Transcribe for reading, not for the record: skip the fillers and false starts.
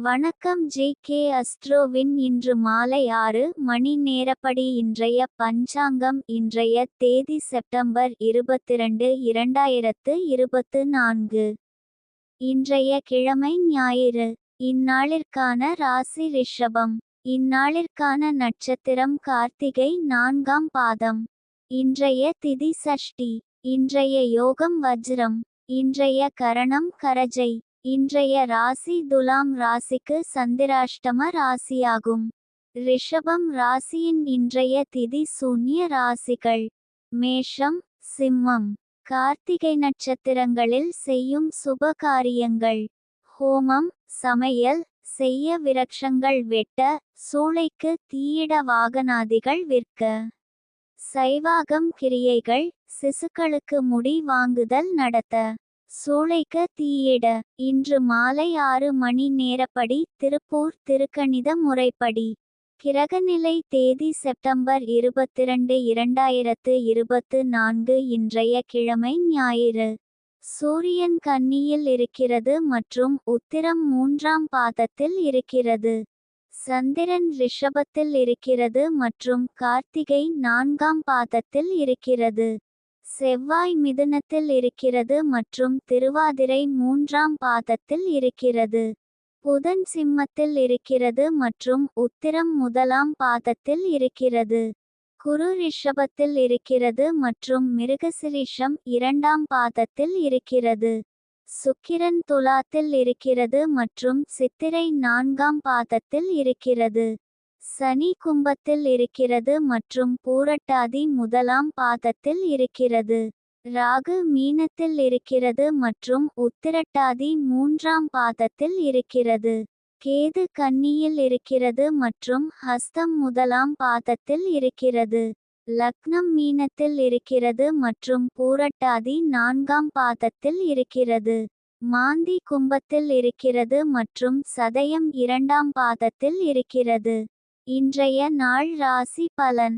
வணக்கம் ஜே.கே. அஸ்ட்ரோவின் இன்று மாலை 6 மணி நேரப்படி இன்றைய பஞ்சாங்கம். இன்றைய தேதி செப்டம்பர் 22, 2024. இன்றைய கிழமை ஞாயிறு. இந்நாளிற்கான ராசி ரிஷபம். இந்நாளிற்கான நட்சத்திரம் கார்த்திகை 4ஆம் பாதம். இன்றைய திதி சஷ்டி. இன்றைய யோகம் வஜ்ரம். இன்றைய கரணம் கரஜை. இன்றைய ராசி துலாம் ராசிக்கு சந்திராஷ்டம ராசியாகும். ரிஷபம் ராசியின் இன்றைய திதி சூன்ய ராசிகள்: மேஷம், சிம்மம். கார்த்திகை நட்சத்திரங்களில் செய்யும் சுப காரியங்கள்: ஹோமம், சமையல் செய்ய, விரக்ஷங்கள் வெட்ட, சூளைக்கு தீயிட, வாகனாதிகள் விற்க, சைவாகம் கிரியைகள், சிசுக்களுக்கு முடி வாங்குதல் நடத்த, சூளைக்கு தீயிட. இன்று மாலை 6 மணி நேரப்படி திருப்பூர் திருக்கணித முறைப்படி. கிரகநிலை தேதி செப்டம்பர் 22, 2024. இன்றைய கிழமை ஞாயிறு. சூரியன் கன்னியில் இருக்கிறது மற்றும் உத்திரம் 3ஆம் பாதத்தில் இருக்கிறது. சந்திரன் ரிஷபத்தில் இருக்கிறது மற்றும் கார்த்திகை 4ஆம் பாதத்தில் இருக்கிறது. செவ்வாய் மிதுனத்தில் இருக்கிறது மற்றும் திருவாதிரை 3ஆம் பாதத்தில் இருக்கிறது. புதன் சிம்மத்தில் இருக்கிறது மற்றும் உத்திரம் 1ஆம் பாதத்தில் இருக்கிறது. குரு ரிஷபத்தில் இருக்கிறது மற்றும் மிருகசிரிஷம் 2ஆம் பாதத்தில் இருக்கிறது. சுக்கிரன் துலாத்தில் இருக்கிறது மற்றும் சித்திரை 4ஆம் பாதத்தில் இருக்கிறது. சனி கும்பத்தில் இருக்கிறது மற்றும் பூரட்டாதி 1ஆம் பாதத்தில் இருக்கிறது. ராகு மீனத்தில் இருக்கிறது மற்றும் உத்திரட்டாதி 3ஆம் பாதத்தில் இருக்கிறது. கேது கன்னியில் இருக்கிறது மற்றும் ஹஸ்தம் 1ஆம் பாதத்தில் இருக்கிறது. லக்னம் மீனத்தில் இருக்கிறது மற்றும் பூரட்டாதி 4ஆம் பாதத்தில் இருக்கிறது. மாந்தி கும்பத்தில் இருக்கிறது மற்றும் சதயம் 2ஆம் பாதத்தில் இருக்கிறது. இன்றைய நாள் ராசி பலன்.